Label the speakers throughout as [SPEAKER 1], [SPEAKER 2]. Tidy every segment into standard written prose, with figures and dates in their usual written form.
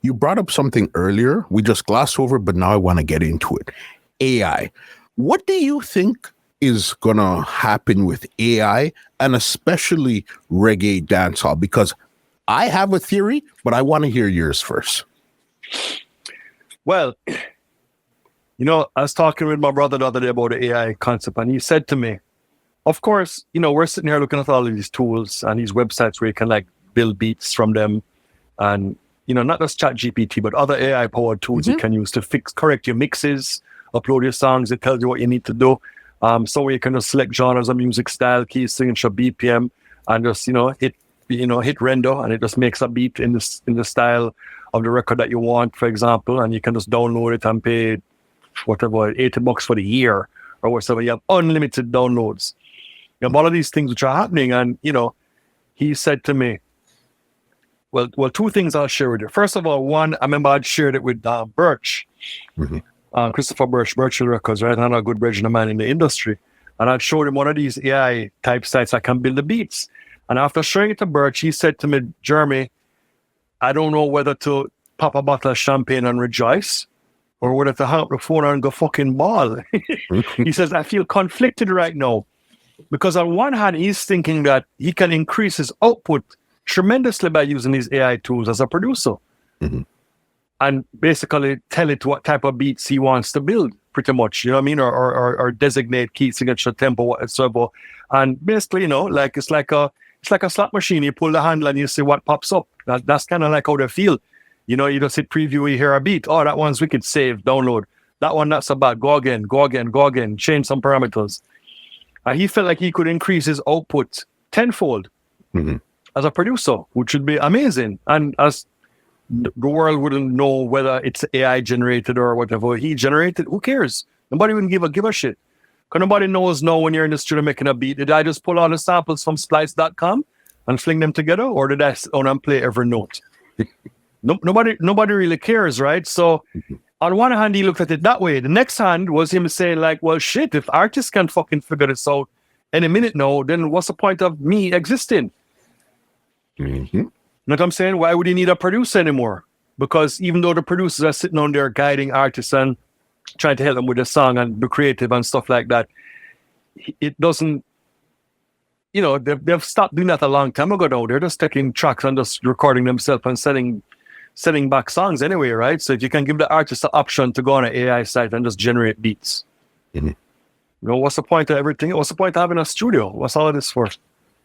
[SPEAKER 1] You brought up something earlier. We just glossed over, but now I want to get into it. AI. What do you think is going to happen with AI and especially reggae dancehall? Because I have a theory, but I want to hear yours first.
[SPEAKER 2] Well, I was talking with my brother the other day about the AI concept, and he said to me, of course, we're sitting here looking at all of these tools and these websites where you can like build beats from them and, not just ChatGPT, but other AI powered tools you can use to correct your mixes, upload your songs. It tells you what you need to do. So you can just select genres of music, style, key, signature, BPM, and just, hit render, and it just makes a beat in the style of the record that you want, for example, and you can just download it and pay whatever, $80 for the year or whatever. You have unlimited downloads. You have all of these things which are happening, and he said to me, well, two things I'll share with you. First of all, one, I remember I'd shared it with Birch, Christopher Birch, Birch Records, right? Another good regional man in the industry, and I'd showed him one of these AI type sites I can build the beats. And after showing it to Birch, he said to me, Jeremy, I don't know whether to pop a bottle of champagne and rejoice or whether to hang up the phone and go fucking ball. He says, I feel conflicted right now because on one hand, he's thinking that he can increase his output tremendously by using these AI tools as a producer and basically tell it what type of beats he wants to build, pretty much, you know what I mean? Or designate key signature, tempo, whatever. And basically, it's like a slot machine. You pull the handle and you see what pops up. That's kind of like how they feel. You just hit preview, you hear a beat. Oh, that one's wicked, save, download. That one, not so bad. Go again, change some parameters. And he felt like he could increase his output tenfold as a producer, which would be amazing. And as the world wouldn't know whether it's AI generated or whatever he generated, who cares? Nobody wouldn't give a shit. Because nobody knows now when you're in the studio making a beat, did I just pull all the samples from splice.com and fling them together, or did I sit down and play every note? Nobody really cares, right? So on one hand, he looked at it that way. The next hand was him saying like, well, shit, if artists can fucking figure this out any minute now, then what's the point of me existing? You know what I'm saying? Why would you need a producer anymore? Because even though the producers are sitting on there guiding artists and trying to help them with the song and be creative and stuff like that, it doesn't, they've stopped doing that a long time ago now. They're just taking tracks and just recording themselves and setting back songs anyway, right? So if you can give the artist the option to go on an AI site and just generate beats, what's the point of everything? What's the point of having a studio? What's all of this for?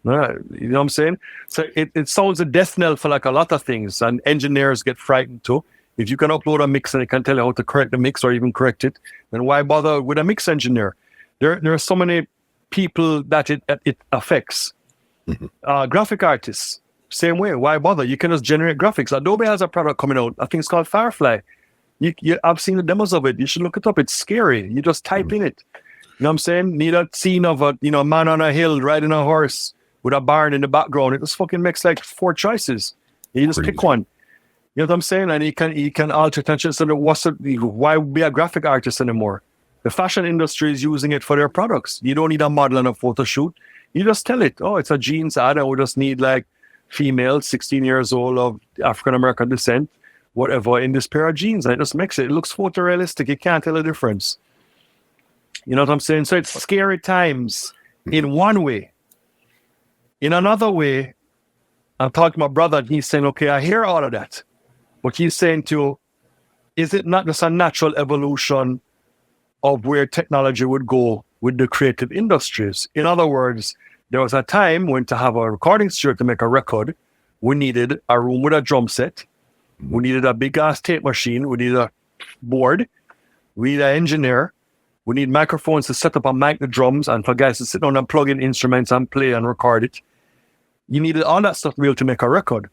[SPEAKER 2] You know what I'm saying? So it sounds a death knell for like a lot of things, and engineers get frightened too. If you can upload a mix and it can tell you how to correct the mix or even correct it, then why bother with a mix engineer? There are so many people that it affects. Graphic artists, same way. Why bother? You can just generate graphics. Adobe has a product coming out. I think it's called Firefly. I've seen the demos of it. You should look it up. It's scary. You just type in it. You know what I'm saying? Need a scene of a man on a hill riding a horse with a barn in the background. It just fucking makes like 4 choices. You just pick one. You know what I'm saying? And he can alter attention. So why be a graphic artist anymore? The fashion industry is using it for their products. You don't need a model and a photo shoot. You just tell it, oh, it's a jeans ad, and we just need like female, 16 years old of African-American descent, whatever, in this pair of jeans. And it just makes it looks photorealistic. You can't tell the difference. You know what I'm saying? So it's scary times in one way. In another way, I'm talking to my brother, and he's saying, okay, I hear all of that. But he's saying to, is it not just a natural evolution of where technology would go with the creative industries? In other words, there was a time when to have a recording studio to make a record, we needed a room with a drum set. We needed a big ass tape machine. We needed a board. We need an engineer. We need microphones to set up and mic the drums and for guys to sit down and plug in instruments and play and record it. You needed all that stuff to be able to make a record.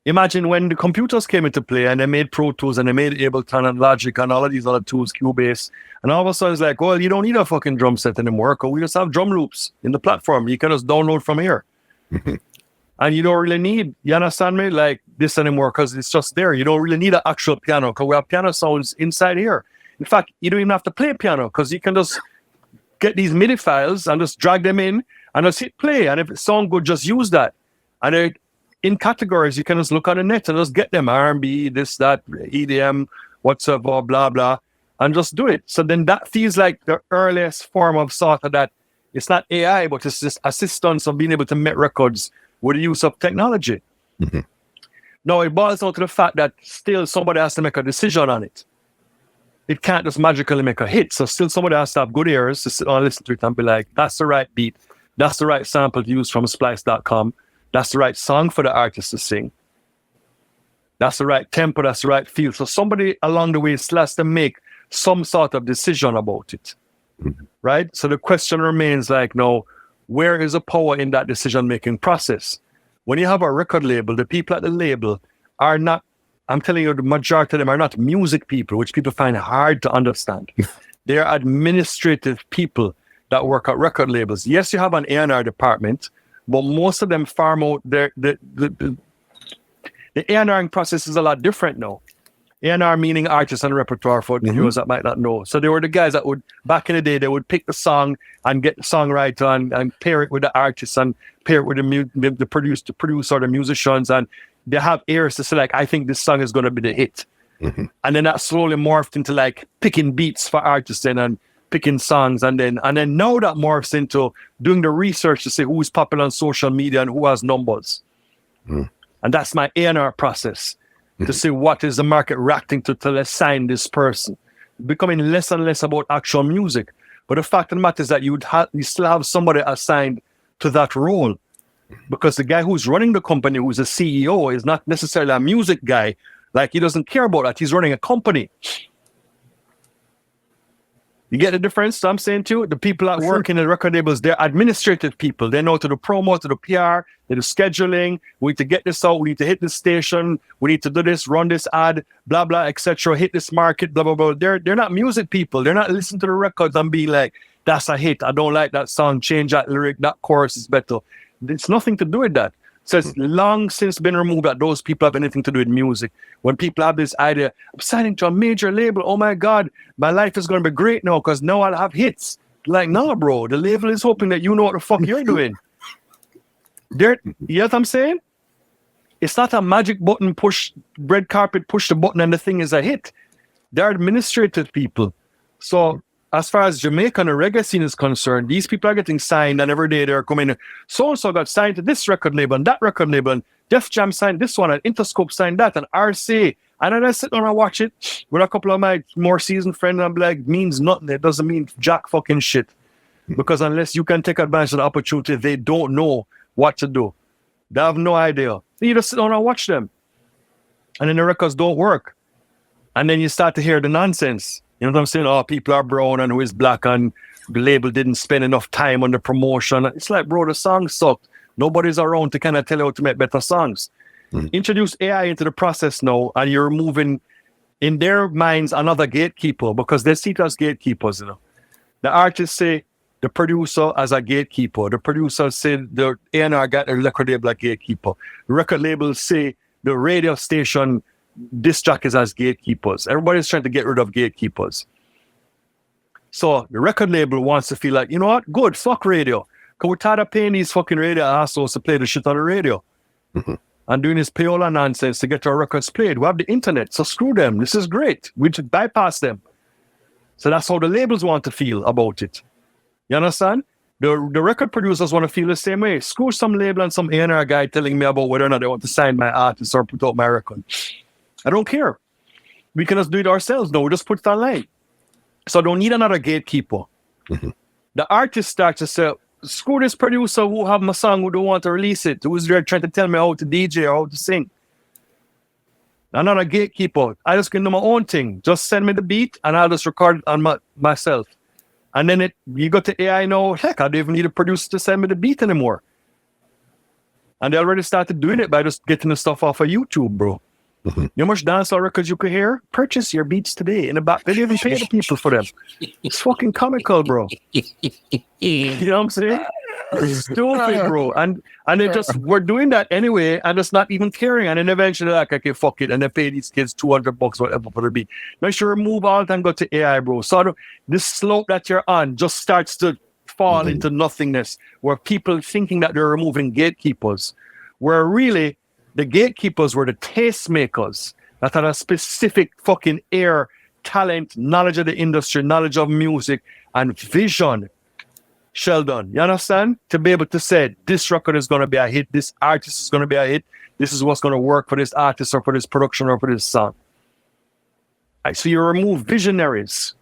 [SPEAKER 2] Imagine when the computers came into play and they made Pro Tools and they made Ableton and Logic and all of these other tools, Cubase, and all of a sudden it's like, well, you don't need a fucking drum set anymore because we just have drum loops in the platform. You can just download from here. And you don't really need, you understand me, like this anymore because it's just there. You don't really need an actual piano because we have piano sounds inside here. In fact, you don't even have to play piano because you can just get these MIDI files and just drag them in and just hit play. And if it sounds good, just use that. And in categories. You can just look on the net and just get them R&B, this, that, EDM, whatsoever, blah, blah, and just do it. So then that feels like the earliest form of sort of that. It's not AI, but it's just assistance of being able to make records with the use of technology.
[SPEAKER 1] Mm-hmm.
[SPEAKER 2] Now, it boils down to the fact that still somebody has to make a decision on it. It can't just magically make a hit. So still somebody has to have good ears to sit down and listen to it and be like, that's the right beat. That's the right sample to use from splice.com. That's the right song for the artist to sing. That's the right tempo. That's the right feel. So somebody along the way still has to make some sort of decision about it. Mm-hmm. Right? So the question remains like, no, where is the power in that decision-making process? When you have a record label, the people at the label are not, I'm telling you, the majority of them are not music people, which people find hard to understand. They are administrative people that work at record labels. Yes, you have an A&R department, but most of them farm out the A&Ring process is a lot different now. A&R meaning artists and repertoire for the viewers that might not know. So they were the guys that would, back in the day, they would pick the song and get the songwriter and pair it with the artist and pair it with the producer, the musicians, and they have ears to say like, I think this song is going to be the hit. Mm-hmm. And then that slowly morphed into like picking beats for artists and picking songs, and then now that morphs into doing the research to see who's popular on social media and who has numbers. Mm. And that's my A&R process. To see what is the market reacting to let's sign this person. Becoming less and less about actual music. But the fact of the matter is that you still have somebody assigned to that role. Because the guy who's running the company, who's a CEO, is not necessarily a music guy. Like, he doesn't care about that. He's running a company. You get the difference? So I'm saying to you, the people that work in the record labels, they're administrative people. They know to do promo, to do PR, they do scheduling. We need to get this out. We need to hit this station. We need to do this, run this ad, blah, blah, etc. Hit this market, blah, blah, blah. They're not music people. They're not listening to the records and be like, that's a hit. I don't like that song. Change that lyric. That chorus is better. It's nothing to do with that. So it's long since been removed that those people have anything to do with music. When people have this idea, I'm signing to a major label, oh my God, my life is going to be great now because now I'll have hits. Like, no, bro, the label is hoping that you know what the fuck you're doing. You know what I'm saying? It's not a magic button, push, red carpet, push the button and the thing is a hit. They're administrative people. So as far as Jamaica and the reggae scene is concerned, these people are getting signed and every day they're coming, so-and-so got signed to this record label and that record label and Def Jam signed this one and Interscope signed that and RCA. And then I sit down and watch it with a couple of my more seasoned friends and I'm like, means nothing. It doesn't mean jack fucking shit. Because unless you can take advantage of the opportunity, they don't know what to do. They have no idea. You just sit down and watch them. And then the records don't work. And then you start to hear the nonsense. You know what I'm saying? Oh, people are brown and who is black and the label didn't spend enough time on the promotion. It's like, bro, the song sucked. Nobody's around to kind of tell you how to make better songs. Mm-hmm. Introduce AI into the process now and you're removing, in their minds, another gatekeeper because they see it as gatekeepers, you know. The artists say the producer as a gatekeeper. The producer say the A&R got a record label as gatekeeper. The record labels say the radio station disc jockeys as gatekeepers. Everybody's trying to get rid of gatekeepers. So the record label wants to feel like, you know what? Good, fuck radio. Because we're tired of paying these fucking radio assholes to play the shit on the radio. Mm-hmm. And doing this payola nonsense to get our records played. We have the internet, so screw them. This is great. We should bypass them. So that's how the labels want to feel about it. You understand? The record producers want to feel the same way. Screw some label and some A&R guy telling me about whether or not they want to sign my artist or put out my record. I don't care. We can just do it ourselves now. We just put it online. So I don't need another gatekeeper. Mm-hmm. The artist starts to say, screw this producer who have my song who don't want to release it, who's there trying to tell me how to DJ or how to sing. I'm not a gatekeeper. I just can do my own thing. Just send me the beat and I'll just record it on myself. And then you go to AI now, heck, I don't even need a producer to send me the beat anymore. And they already started doing it by just getting the stuff off of YouTube, bro. Mm-hmm. You know how much dancehall records you could hear? Purchase your beats today in the back. They didn't even pay the people for them. It's fucking comical, bro. You know what I'm saying? It's stupid, bro. And they just we're doing that anyway, and it's not even caring. And then eventually, like, okay, fuck it, and they pay these kids $200, whatever for the beat. Make sure you move all and go to AI, bro. So this slope that you're on just starts to fall into nothingness, where people thinking that they're removing gatekeepers, where really The gatekeepers were the tastemakers that had a specific fucking ear, talent, knowledge of the industry, knowledge of music, and vision. Sheldon, you understand? To be able to say, this record is going to be a hit, this artist is going to be a hit, this is what's going to work for this artist or for this production or for this song. Right, so you remove visionaries,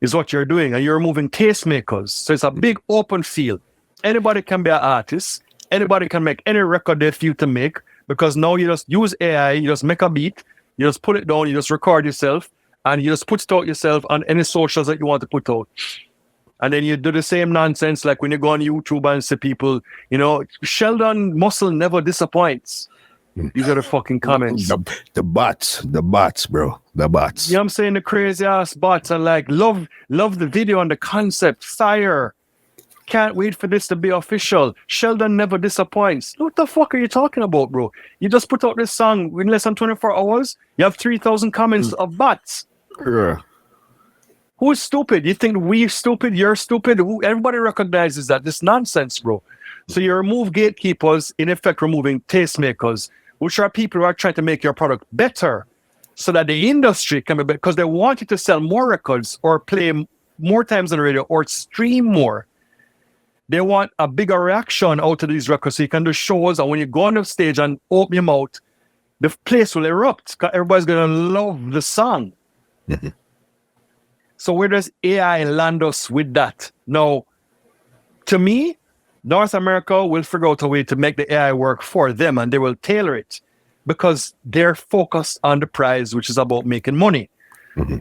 [SPEAKER 2] is what you're doing, and you're removing tastemakers. So it's a big open field. Anybody can be an artist. Anybody can make any record they feel to make, because now you just use AI, you just make a beat, you just put it down, you just record yourself, and you just put it out yourself on any socials that you want to put out. And then you do the same nonsense like when you go on YouTube and see people, you know, Sheldon Muscle never disappoints. These are the fucking comments.
[SPEAKER 1] The bots, bro. The bots.
[SPEAKER 2] You know what I'm saying? The crazy ass bots are like, love the video and the concept. Fire. Can't wait for this to be official. Sheldon never disappoints. What the fuck are you talking about, bro? You just put out this song in less than 24 hours. You have 3,000 comments of bots.
[SPEAKER 1] Yeah.
[SPEAKER 2] Who's stupid? You think we're stupid? You're stupid? Everybody recognizes that. This nonsense, bro. So you remove gatekeepers, in effect removing tastemakers, which are people who are trying to make your product better so that the industry can be better, because they want you to sell more records or play more times on the radio or stream more. They want a bigger reaction out of these records so you can do shows, and when you go on the stage and open your mouth, the place will erupt because everybody's going to love the song. So where does AI land us with that? Now, to me, North America will figure out a way to make the AI work for them, and they will tailor it because they're focused on the prize, which is about making money.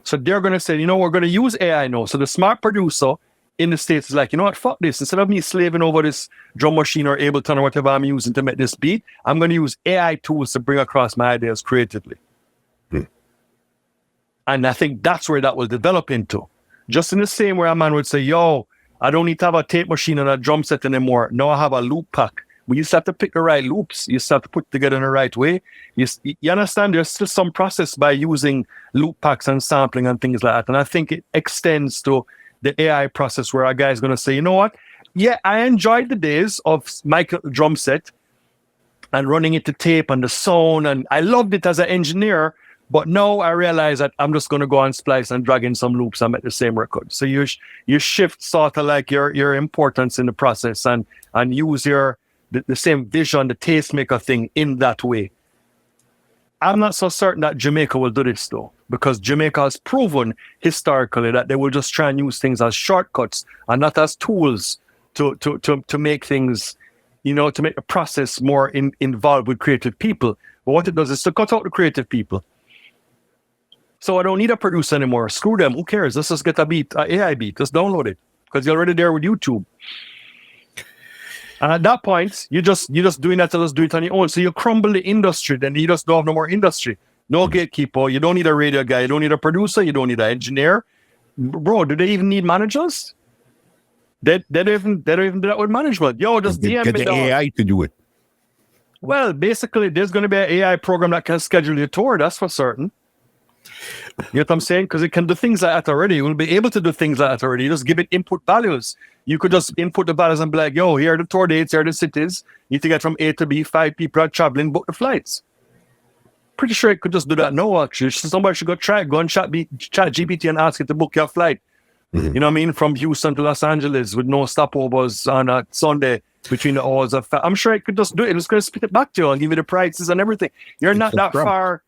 [SPEAKER 2] So they're going to say, you know, we're going to use AI now. So the smart producer in the States is like, you know what, fuck this. Instead of me slaving over this drum machine or Ableton or whatever I'm using to make this beat, I'm going to use AI tools to bring across my ideas creatively. And I think that's where that will develop into. Just in the same way a man would say, yo, I don't need to have a tape machine and a drum set anymore. Now I have a loop pack. We used to have to pick the right loops. You used to have to put together in the right way. You understand? There's still some process by using loop packs and sampling and things like that. And I think it extends to the AI process where a guy is going to say, you know what? Yeah, I enjoyed the days of Michael drum set and running it to tape and the sound. And I loved it as an engineer. But now I realize that I'm just going to go on Splice and drag in some loops and make the same record. So you shift sort of like your importance in the process and use the same vision, the tastemaker thing in that way. I'm not so certain that Jamaica will do this though, because Jamaica has proven historically that they will just try and use things as shortcuts and not as tools to make things, you know, to make the process more involved with creative people. But what it does is to cut out the creative people. So I don't need a producer anymore. Screw them. Who cares? Let's just get a beat, an AI beat. Just download it because you're already there with YouTube. And at that point, you're just doing that to just do it on your own. So you crumble the industry. Then you just don't have no more industry. No gatekeeper. You don't need a radio guy. You don't need a producer. You don't need an engineer. Bro, do they even need managers? They don't even do that with management. Yo, just DM me.
[SPEAKER 1] Get the AI to do it.
[SPEAKER 2] Well, basically, there's going to be an AI program that can schedule your tour. That's for certain. You know what I'm saying? Because it can do things like that already. You will be able to do things like that already. You just give it input values. You could just input the values and be like, yo, here are the tour dates, here are the cities. You need to get from A to B, 5 people are traveling, book the flights. Pretty sure it could just do that now, actually. Somebody should go and chat GPT and ask it to book your flight. You know what I mean? From Houston to Los Angeles with no stopovers on a Sunday between the hours of... I'm sure it could just do it. It's going to spit it back to you and give you the prices and everything. You're not that far...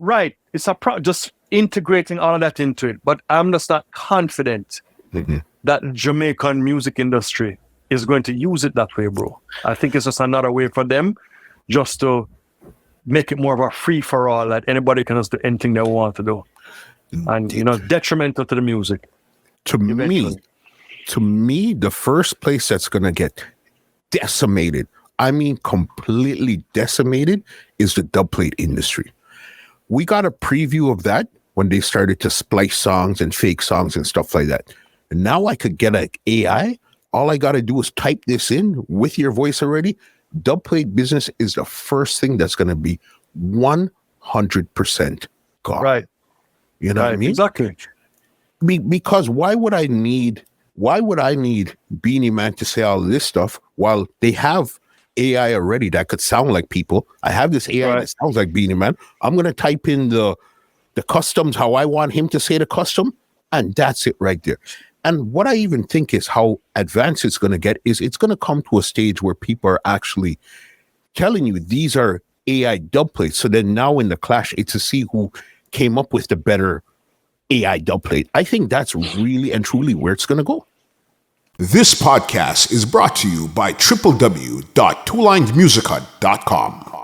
[SPEAKER 2] Right. It's just integrating all of that into it. But I'm just not confident that the Jamaican music industry is going to use it that way, bro. I think it's just another way for them just to make it more of a free-for-all that anybody can just do anything they want to do. And, you know, detrimental to the music.
[SPEAKER 1] To me, the first place that's going to get decimated, I mean completely decimated, is the dubplate industry. We got a preview of that when they started to splice songs and fake songs and stuff like that. And now I could get an AI. All I got to do is type this in with your voice already. Dubplate business is the first thing that's going to be 100% gone.
[SPEAKER 2] Right.
[SPEAKER 1] You know what I mean?
[SPEAKER 2] Exactly.
[SPEAKER 1] Because why would I need Beanie Man to say all this stuff while they have AI already that could sound like people. I have this AI
[SPEAKER 2] Right.
[SPEAKER 1] that sounds like Beanie Man. I'm going to type in the customs, how I want him to say the custom, and that's it right there. And what I even think is how advanced it's going to get is it's going to come to a stage where people are actually telling you these are AI dub plates. So then now in the clash, it's to see who came up with the better AI dub plate. I think that's really and truly where it's going to go.
[SPEAKER 3] This podcast is brought to you by www.twolinedmusichut.com.